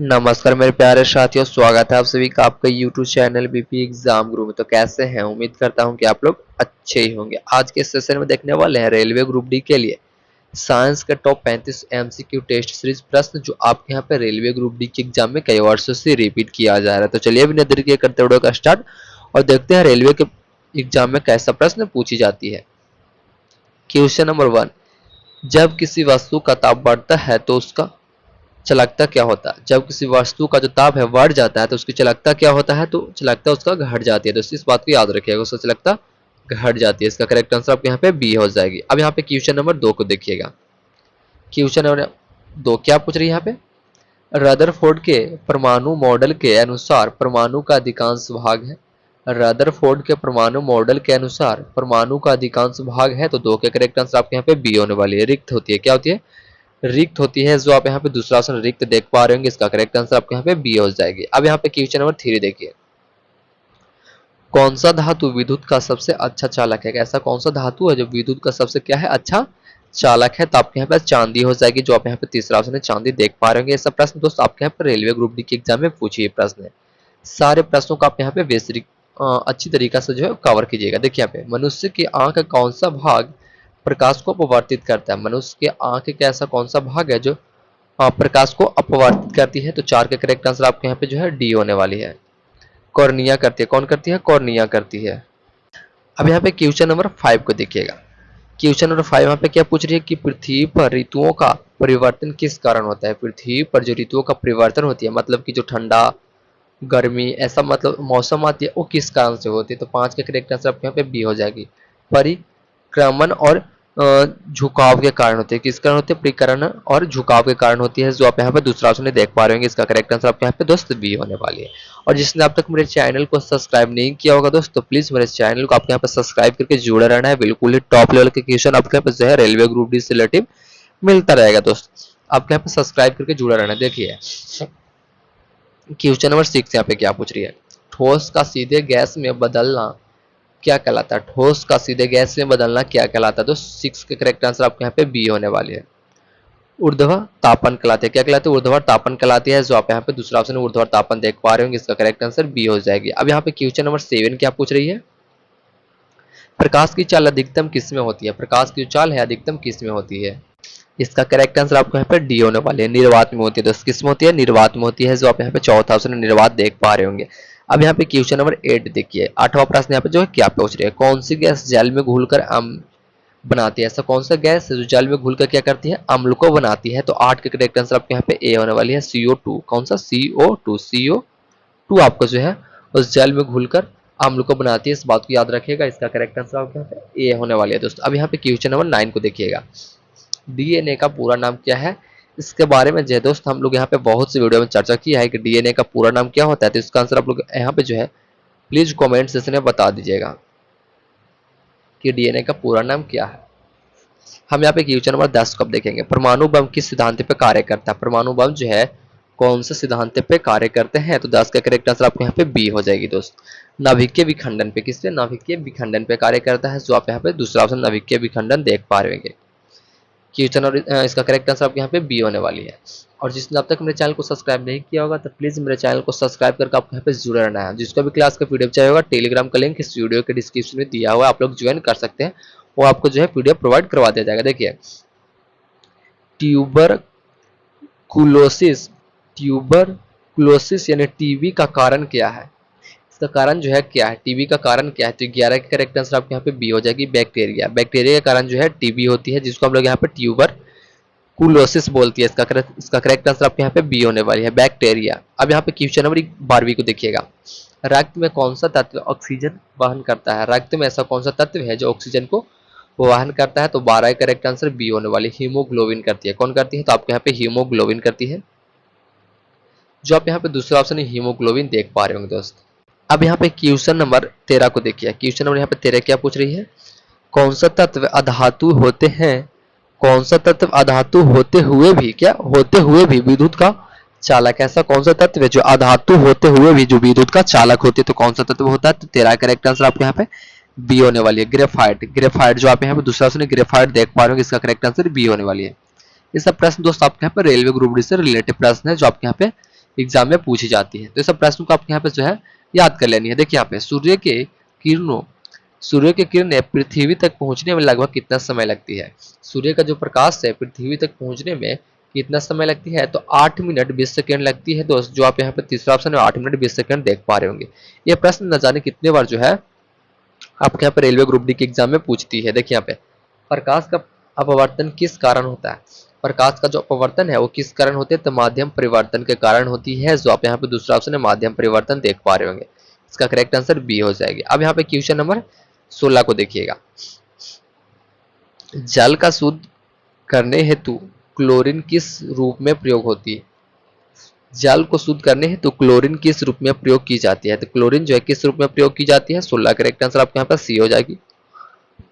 नमस्कार मेरे प्यारे साथियों, स्वागत है आप सभी का आपका YouTube चैनल बीपी एग्जाम गुरु में। तो कैसे हैं? उम्मीद करता हूं कि आप लोग अच्छे ही होंगे। आज के सेशन में देखने वाले हैं रेलवे ग्रुप डी के लिए साइंस के टॉप 35 एमसीक्यू टेस्ट सीरीज प्रश्न, जो आपके यहाँ पे रेलवे ग्रुप डी के एग्जाम में कई वर्षों से रिपीट किया जा रहा है। तो चलिए बिना देरी के करते वीडियो का स्टार्ट और देखते हैं रेलवे के एग्जाम में कैसा प्रश्न पूछी जाती है। क्वेश्चन नंबर 1, जब किसी वस्तु का ताप बढ़ता है तो उसका चालकता क्या होता है? जब किसी वस्तु का जो ताप है बढ़ जाता है तो उसकी चालकता क्या होता है? तो चालकता उसका घट जाती है। तो इस बात को याद रखिएगा, उसका चालकता घट जाती है। इसका करेक्ट आंसर आपके यहाँ पे बी हो जाएगी। अब यहाँ पे क्वेश्चन नंबर 2 को देखिएगा। क्वेश्चन नंबर 2 क्या पूछ रही है यहाँ पे? रदरफोर्ड के परमाणु मॉडल के अनुसार परमाणु का अधिकांश भाग है। रदरफोर्ड के परमाणु मॉडल के अनुसार परमाणु का अधिकांश भाग है। तो 2 के करेक्ट आंसर आपके यहाँ पे बी होने वाली है। रिक्त होती है, क्या होती है? रिक्त होती है। जो आप यहाँ पे दूसरा ऑप्शन रिक्त देख पा रहे होंगे, इसका करेक्ट आंसर आपके यहाँ पे बी हो जाएगी। अब यहाँ पे क्वेश्चन नंबर 3 देखिए। कौन सा धातु विद्युत का सबसे अच्छा चालक है? ऐसा कौन सा धातु है जो विद्युत का सबसे क्या है? अच्छा चालक है। तो आपके यहाँ पे चांदी हो जाएगी। जो आप यहाँ पे तीसरा ऑप्शन है चांदी देख पा रहे होंगे। ऐसा प्रश्न दोस्त आपके यहाँ पे रेलवे ग्रुप डी के एग्जाम में पूछिए प्रश्न है। सारे प्रश्नों को आप यहाँ पे बेसिक अच्छी तरीका से जो है कवर कीजिएगा। देखिए यहाँ पे मनुष्य की आंख का कौन सा भाग प्रकाश को अपवर्तित करता है? मनुष्य के आंख का ऐसा कौन सा भाग है जो प्रकाश को अपवर्तित करती है? तो 4 के करेक्ट आंसर आपके यहाँ पे जो है डी होने वाली है। कॉर्निया करती है। कौन करती है? कॉर्निया करती है। अब यहाँ पे क्वेश्चन नंबर 5 को देखिएगा। क्वेश्चन नंबर 5 यहाँ पे क्या पूछ रही है कि पृथ्वी पर ऋतुओं का परिवर्तन किस कारण होता है? पृथ्वी पर जो ऋतुओं का परिवर्तन होती है, मतलब कि जो ठंडा गर्मी ऐसा मतलब मौसम आती है, वो किस कारण से होती है? तो 5 के करेक्ट आंसर आपके यहाँ पे बी हो जाएगी। परिक्रमण और झुकाव के कारण होती है। किस कारण होती है? परिकरण और झुकाव के कारण होती है। जो आप यहाँ पे दूसरा ऑप्शन देख पा रहे होंगे, इसका करेक्ट आंसर आपके यहाँ पे दोस्त बी होने वाली है। और जिसने अब तक मेरे चैनल को सब्सक्राइब नहीं किया होगा दोस्त, तो प्लीज मेरे चैनल को आपके यहाँ पे सब्सक्राइब करके जुड़े रहना है। बिल्कुल ही टॉप लेवल के क्वेश्चन आपके यहाँ पे जो है रेलवे ग्रुप डी से रिलेटिव मिलता रहेगा दोस्त। आपके यहाँ पे सब्सक्राइब करके जुड़ा रहना। देखिए क्वेश्चन नंबर 6 यहाँ पे क्या पूछ रही है? ठोस का सीधे गैस में बदलना क्या कहलाता है? ठोस का सीधे गैस में बदलना क्या कहलाता है? तो 6 के करेक्ट आंसर आपके यहाँ पे बी होने वाली है। ऊर्ध्वाधर तापन कहलाती है। क्या कहलाती है? ऊर्ध्वाधर तापन कहलाती है। जो आप यहाँ पे दूसरा ऑप्शन ऊर्ध्वाधर तापन देख पा रहे होंगे, इसका करेक्ट आंसर बी हो जाएगी। अब यहाँ पे क्वेश्चन नंबर 7 क्या पूछ रही है? प्रकाश की चाल अधिकतम किस में होती है? प्रकाश की चाल है अधिकतम किस में होती है? इसका करेक्ट आंसर आपको यहाँ पे डी होने वाले है। निर्वात में होती है। तो किस में होती है? निर्वात में होती है। जो आप यहाँ पे चौथा ऑप्शन निर्वात देख पा रहे होंगे। अब यहाँ पे क्वेश्चन नंबर 8 देखिए। 8वां प्रश्न यहाँ पे जो है क्या पूछ रही है? कौन सी गैस जल में घुलकर अम्ल बनाती है? ऐसा कौन सा गैस है जो जल में घुलकर क्या करती है? अम्ल को बनाती है। तो 8 के करेक्ट आंसर आपके यहाँ पे ए होने वाली है। CO2। कौन सा? CO2। CO2 आपको जो है उस जल में घुलकर अम्ल को बनाती है। इस बात को याद रखिएगा। इसका करेक्ट आंसर आपके यहाँ पे ए होने वाली है दोस्तों। अब यहाँ पे क्वेश्चन नंबर 9 को देखिएगा। डीएनए का पूरा नाम क्या है? इसके बारे में जो दोस्त हम लोग यहाँ पे बहुत सी वीडियो में चर्चा की है कि डीएनए का पूरा नाम क्या होता है। तो इसका आंसर आप लोग यहाँ पे जो है प्लीज कमेंट सेक्शन में बता दीजिएगा कि डीएनए का पूरा नाम क्या है। हम यहाँ पे क्वेश्चन नंबर 10 को अब देखेंगे। परमाणु बम किस सिद्धांत पे कार्य करता है? परमाणु बम जो है कौन से सिद्धांत पे कार्य करते हैं? तो 10 का करेक्ट आंसर आपको यहाँ पे बी हो जाएगी दोस्त। नाभिकीय विखंडन पे। किस पे? नाभिकीय विखंडन पे कार्य करता है। जो आप यहाँ पे दूसरा ऑप्शन नाभिकीय विखंडन देख पा रहे होंगे। क्वेश्चन और इसका करेक्ट आंसर आपके यहाँ पे बी होने वाली है। और जिसने अब तक मेरे चैनल को सब्सक्राइब नहीं किया होगा, तो प्लीज मेरे चैनल को सब्सक्राइब करके आपको यहाँ पे जुड़े रहना है। जिसको भी क्लास का पीडीएफ चाहिए होगा, टेलीग्राम का लिंक इस वीडियो के डिस्क्रिप्शन में दिया हुआ है, आप लोग ज्वाइन कर सकते हैं। वो आपको जो है पीडीएफ प्रोवाइड करवा दिया जाएगा। देखिए ट्यूबरकुलोसिस। ट्यूबरकुलोसिस यानी टीबी का कारण क्या है? इसका कारण जो है क्या है? टीबी का कारण क्या है? तो 11 का करेक्ट आंसर आपके यहाँ पे बी हो जाएगी। बैक्टीरिया। बैक्टीरिया के कारण जो है टीबी होती है, जिसको हम लोग यहाँ पे ट्यूबर कुलोसिस बोलती है। इसका करेक्ट आंसर आपके यहाँ पे बी होने वाली है। बैक्टीरिया। अब यहाँ पे क्वेश्चन नंबर 12 को देखिएगा। रक्त में कौन सा तत्व ऑक्सीजन वहन करता है? रक्त में ऐसा कौन सा तत्व है जो ऑक्सीजन को वहन करता है? तो 12 का करेक्ट आंसर बी होने वाली। हीमोग्लोबिन करती है। कौन करती है? तो आपके यहाँ पे हीमोग्लोबिन करती है। जो आप यहाँ पे दूसरा ऑप्शन है हीमोग्लोबिन देख पा रहे होंगे दोस्त। अब यहाँ पे क्वेश्चन नंबर 13 को देखिए। क्वेश्चन नंबर यहाँ पे 13 क्या पूछ रही है? कौन सा तत्व अधातु होते हैं? कौन सा तत्व अधातु होते हुए भी क्या होते हुए भी विद्युत का चालक? ऐसा कौन सा तत्व है जो अधातु होते हुए भी जो विद्युत का चालक होती है? तो कौन सा तत्व होता है? तो 13 करेक्ट आंसर आपके यहाँ पे बी होने वाली है। ग्रेफाइट। ग्रेफाइट जो आप यहाँ पे दूसरा ऑप्शन ग्रेफाइट देख पा रहे हो, इसका करेक्ट आंसर बी होने वाली है। ये सब प्रश्न दोस्त आपके यहाँ पे रेलवे ग्रुप डी से रिलेटेड प्रश्न है, जो आपके यहाँ पे एग्जाम में पूछी जाती है। तो इस प्रश्न को आपको यहाँ पे जो है याद कर लेनी है। देखिए यहाँ पे सूर्य के किरणें पृथ्वी तक पहुंचने में लगभग कितना समय लगती है। सूर्य का जो प्रकाश है पृथ्वी तक पहुंचने में कितना समय लगती है, तो 8 मिनट 20 सेकंड लगती है दोस्त। जो आप यहाँ पे तीसरा ऑप्शन है 8 मिनट 20 सेकंड देख पा रहे होंगे। ये प्रश्न न जाने कितने बार जो है आपके यहाँ पे रेलवे ग्रुप डी के एग्जाम में पूछती है। देखिए यहाँ पे प्रकाश का अपवर्तन किस कारण होता है। प्रकाश का जो अपवर्तन है वो किस कारण होते हैं, तो माध्यम परिवर्तन के कारण होती है। जो आप यहाँ पे दूसरा ऑप्शन है माध्यम परिवर्तन देख पा रहे होंगे। इसका करेक्ट आंसर बी हो जाएगी। अब यहाँ पे क्वेश्चन नंबर 16 को देखिएगा। जल का शुद्ध करने हेतु क्लोरीन किस रूप में प्रयोग होती है। जल को शुद्ध करने हेतु क्लोरीन किस रूप में प्रयोग की जाती है, तो क्लोरीन जो है किस रूप में प्रयोग की जाती है। 16 करेक्ट आंसर आपके यहाँ पर सी हो जाएगी।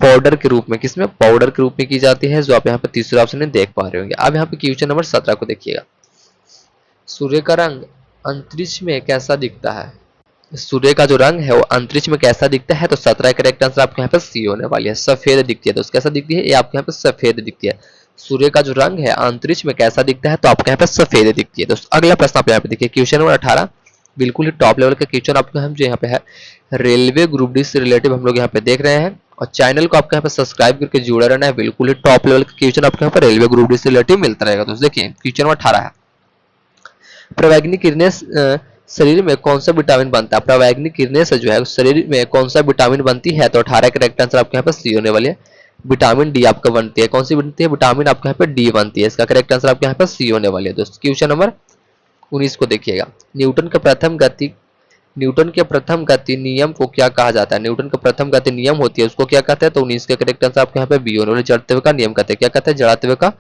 पाउडर के रूप में, किसमें, पाउडर के रूप में की जाती है। जो आप यहाँ पे तीसरा ऑप्शन में देख पा रहे होंगे। अब यहाँ पे क्वेश्चन नंबर 17 को देखिएगा। सूर्य का रंग अंतरिक्ष में कैसा दिखता है। सूर्य का जो रंग है वो अंतरिक्ष में कैसा दिखता है, तो 17 करेक्ट आंसर आपके यहाँ पे सी होने वाली है। सफेद दिखती है। तो कैसा दिखती है, ये आपके यहाँ पे सफेद दिखती है। सूर्य का जो रंग है अंतरिक्ष में कैसा दिखता है, तो आपके यहाँ पे सफेद दिखती है। दोस्तों अगला प्रश्न आप यहाँ पे देखिए, क्वेश्चन नंबर 18 बिल्कुल ही टॉप लेवल का क्वेश्चन आपको हम जो यहाँ पे है रेलवे ग्रुप डी से रिलेटिव हम लोग यहाँ पे देख रहे हैं। और चैनल को आपको यहाँ पे सब्सक्राइब करके जुड़े रहना है। बिल्कुल ही टॉप लेवल का क्वेश्चन आपको यहाँ पे रेलवे ग्रुप डी से रिलेटिव मिलता रहेगा। तो देखिए क्वेश्चन नंबर 18 है, प्रवैग्निक किरणें शरीर में कौन सा विटामिन बनता है। प्रवैग्निक किरणें से जो है शरीर में कौन सा विटामिन बनती है, तो 18 करेक्ट आंसर आपके यहाँ पे सी होने वाली है। विटामिन डी आपका बनती है। कौन सी बनती है, विटामिन आपके यहाँ पे डी बनती है। इसका करेक्ट आंसर आपके यहाँ पे सी होने वाली है। दोस्तों क्वेश्चन नंबर 19 को देखिएगा। न्यूटन के प्रथम गति नियम को क्या कहा जाता है। न्यूटन का प्रथम गति नियम होती है उसको क्या कहते हैं, तो 19 का करेक्ट आंसर आपके यहाँ पे बी होने वाले। जड़त्व का नियम कहते हैं। क्या कहते हैं, जड़त्व का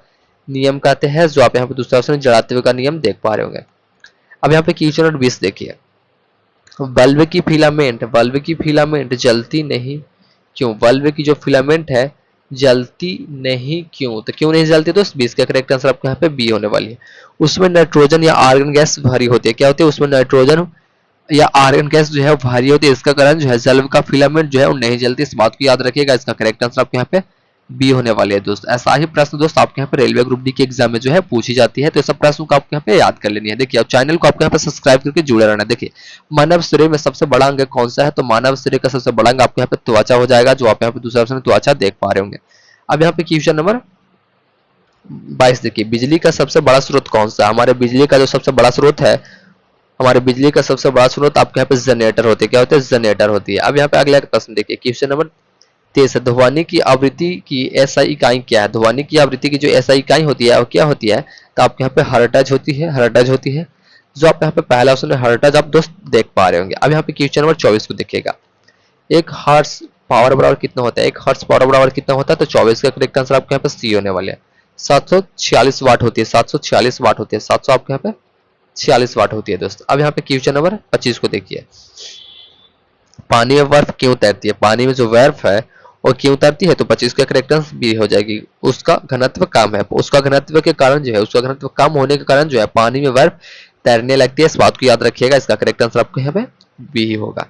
नियम कहते हैं। जो आप यहाँ पे दूसरा ऑप्शन जड़त्व का नियम देख पा रहे होंगे। अब यहाँ पे क्वेश्चन नंबर 20 देखिए। बल्ब की फिलामेंट जलती नहीं क्यों। बल्ब की जो फिलामेंट है जलती नहीं क्यों, तो क्यों नहीं जलती, तो 20 का करेक्ट आंसर आपके यहाँ पे बी होने वाली है। उसमें नाइट्रोजन या आर्गन गैस भारी होती है। क्या होती है, उसमें नाइट्रोजन या आर्गन गैस जो है वो भारी होती है। इसका कारण जो है बल्ब का फिलामेंट जो है वो नहीं जलती। इस बात को याद रखिएगा। इसका करेक्ट आंसर आपके यहाँ पे बी होने वाले है। दोस्त ऐसा ही प्रश्न दोस्त आपके यहाँ पे रेलवे ग्रुप डी के एग्जाम में जो है पूछी जाती है। तो सब प्रश्नों को आपको यहाँ पे याद कर लेनी है। देखिए अब चैनल को आपको यहाँ पे सब्सक्राइब करके जुड़े रहना है। देखिए मानव शरीर में सबसे बड़ा अंग कौन सा है, तो मानव शरीर का सबसे बड़ा अंग आपके यहाँ पे त्वचा हो जाएगा। जो आप यहाँ पे दूसरा ऑप्शन त्वचा देख पा रहे होंगे। अब यहाँ पे क्वेश्चन नंबर 22 देखिए, बिजली का सबसे बड़ा स्रोत कौन सा है। हमारे बिजली का जो सबसे बड़ा स्रोत है, हमारे बिजली का सबसे बड़ा स्रोत आपके यहाँ पे जनरेटर होती है। क्या होते हैं, जनरेटर होती है। अब यहाँ पे अगला प्रश्न देखिए, क्वेश्चन नंबर 23 ध्वनि की आवृत्ति की एसआई इकाई क्या है। ध्वनि की आवृत्ति की जो एसआई इकाई होती है वो क्या होती है, तो आपके यहाँ पे हर्ट्ज होती है। हर्ट्ज होती है। जो आप यहाँ पे पहला ऑप्शन है हर्ट्ज आप दोस्त देख पा रहे होंगे। अब यहाँ पे क्वेश्चन नंबर 24 को देखिएगा। एक हर्ट्ज पावर बराबर कितना होता है। एक हर्ट्ज पावर बराबर कितना होता है, तो 24 का करेक्ट आंसर आपके यहाँ पे सी होने वाले हैं। 746 वाट होती है। 746 वाट होती है। 700 आपके यहाँ पे 46 वाट होती है दोस्त। अब यहाँ पे क्वेश्चन नंबर 25 को देखिए। पानी में बर्फ क्यों तैरती है। पानी में जो बर्फ है वो क्यों उतरती है, तो 25 का करेक्ट आंसर बी हो जाएगी। उसका घनत्व कम है। उसका घनत्व के कारण जो है, उसका घनत्व कम होने के कारण जो है पानी में बर्फ तैरने लगती है। इस बात को याद रखिएगा। इसका करेक्ट आंसर आपको यहाँ पे बी होगा।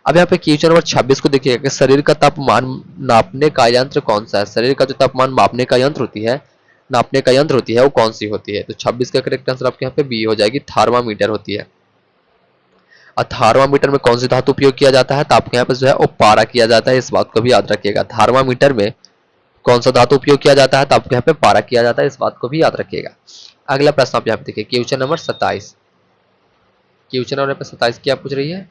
अब यहाँ पे क्वेश्चन नंबर 26 को देखिएगा कि शरीर का तापमान नापने का यंत्र कौन सा है। शरीर का जो तापमान मापने का यंत्र होती है, नापने का यंत्र होती है, वो कौन सी होती है, तो 26 का करेक्ट आंसर आपके यहाँ पे बी हो जाएगी। थर्मामीटर होती है। और थर्मामीटर में कौन सी धातु उपयोग किया जाता है, तो आपके यहाँ पे जो है वो पारा किया जाता है। इस बात को भी याद रखिएगा। थर्मामीटर में कौन सा धातु उपयोग किया जाता है, तो आपके यहाँ पे पारा किया जाता है। इस बात को भी याद रखिएगा। अगला प्रश्न आप यहाँ पे देखिए, क्वेश्चन नंबर 27। क्वेश्चन नंबर 27 क्या पूछ रही है,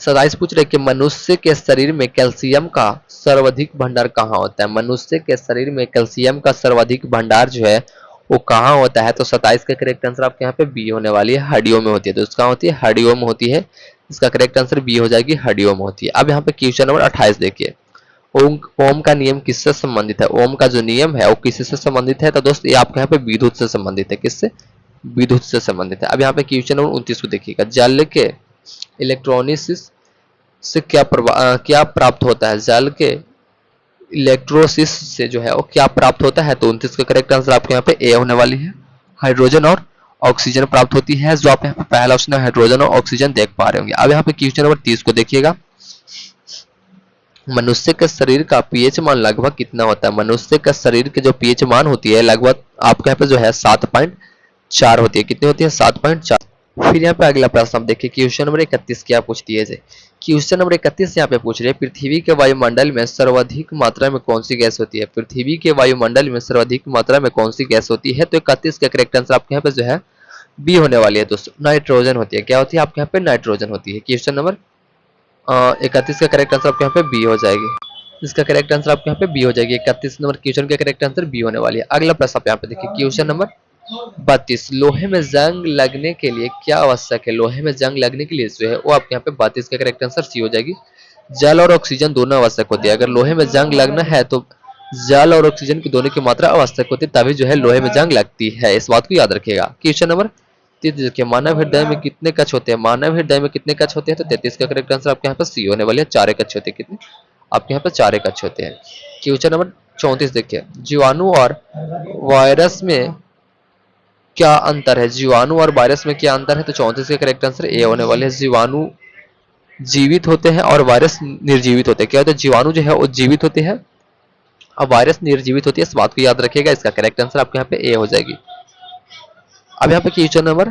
27 पूछ रहे कि मनुष्य के शरीर में कैल्शियम का सर्वाधिक भंडार कहाँ होता है। मनुष्य के शरीर में कैल्शियम का सर्वाधिक भंडार जो है वो कहाँ होता है, तो 27 का करेक्ट आंसर आपके यहाँ पे बी होने वाली है। हड्डियों में होती है। तो इसका होती है हड्डियों में होती है। इसका करेक्ट आंसर बी हो जाएगी, हड्डियों में होती है। अब यहाँ पे क्वेश्चन नंबर 28 देखिए। ओम का नियम किससे संबंधित है। ओम का जो नियम है वो किससे संबंधित है, तो दोस्त ये आपके यहाँ पे विद्युत से संबंधित है। किससे, विद्युत से संबंधित है। अब यहाँ पे क्वेश्चन नंबर 29 को देखिएगा। जल के इलेक्ट्रोनिसिस से क्या प्राप्त होता है। जल के इलेक्ट्रोसिस से जो है वो क्या प्राप्त होता है, तो 29 का करेक्ट आंसर आपके यहाँ पे ए होने वाली है। हाइड्रोजन और ऑक्सीजन प्राप्त होती है। जो आप यहाँ पे पहला ऑप्शन है हाइड्रोजन और ऑक्सीजन देख पा रहे होंगे। अब यहाँ पे क्वेश्चन नंबर 30 को देखिएगा। मनुष्य के शरीर का पीएच मान लगभग कितना होता है। मनुष्य का शरीर के जो पीएच मान होती है लगभग आपके यहाँ पे जो है 7.4 होती है। कितनी होती है, 7.4। फिर यहाँ पे अगला प्रश्न आप देखिए, क्वेश्चन नंबर 31 क्या पूछ दिए थे। क्वेश्चन नंबर 31 यहाँ पे पूछ रहे हैं, पृथ्वी के वायुमंडल में सर्वाधिक मात्रा में कौन सी गैस होती है। पृथ्वी के वायुमंडल में सर्वाधिक मात्रा में कौन सी गैस होती है। तो 31 का करेक्ट आंसर आपके यहाँ पे जो है बी होने वाली है दोस्तों, नाइट्रोजन होती है। क्या होती है आपके यहाँ पे, नाइट्रोजन होती है। क्वेश्चन नंबर 31 का करेक्ट आंसर आपके यहाँ पे बी हो जाएगी। इसका करेक्ट आंसर आपके यहाँ पे बी हो जाएगी। 31 नंबर क्वेश्चन का करेक्ट आंसर बी होने वाली है। अगला प्रश्न आप यहाँ पे देखिए, क्वेश्चन नंबर 32, लोहे में जंग लगने के लिए क्या आवश्यक है। लोहे में जंग लगने के लिए जो है वो आपके यहाँ पे 32 का करेक्ट आंसर सी हो जाएगी। जल और ऑक्सीजन दोनों आवश्यक होती है। अगर लोहे में जंग लगना है तो जल और ऑक्सीजन की दोनों की मात्रा आवश्यक होती है, तभी जो है लोहे में जंग लगती है। इस बात को याद रखिएगा। क्वेश्चन नंबर 33 देखिए, मानव हृदय में कितने कक्ष होते हैं। मानव हृदय में कितने कक्ष होते हैं। तो 33 का करेक्ट आंसर आपके यहाँ पे सी होने वाली है, 4 कक्ष होते हैं। कितने आपके यहाँ पे 4 कक्ष होते हैं। क्वेश्चन नंबर 34 देखिए, जीवाणु और वायरस में क्या अंतर है। जीवाणु और वायरस में क्या अंतर है। तो 34 का करेक्ट आंसर ए होने वाले है। जीवाणु जीवित होते हैं और वायरस निर्जीवित होते हैं। क्या होता है, जीवाणु जो है वो जीवित होते हैं और वायरस निर्जीवित होती है। इस बात को याद रखिएगा। इसका करेक्ट आंसर आपके यहाँ पे ए हो जाएगी। अब यहाँ पे क्वेश्चन नंबर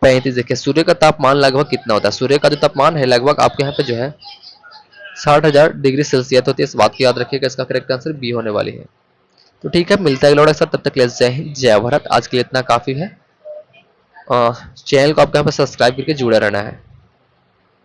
35 देखिए, सूर्य का तापमान लगभग कितना होता है। सूर्य का जो तापमान है लगभग आपके यहाँ पे जो है 60,000 डिग्री सेल्सियस होती है। इस बात को याद रखिएगा। इसका करेक्ट आंसर बी होने वाली है। तो ठीक है, मिलता है अगले तब तक के लिए जय हिंद जय भारत। आज के लिए इतना काफी है। चैनल को आपके यहाँ पे सब्सक्राइब करके जुड़े रहना है।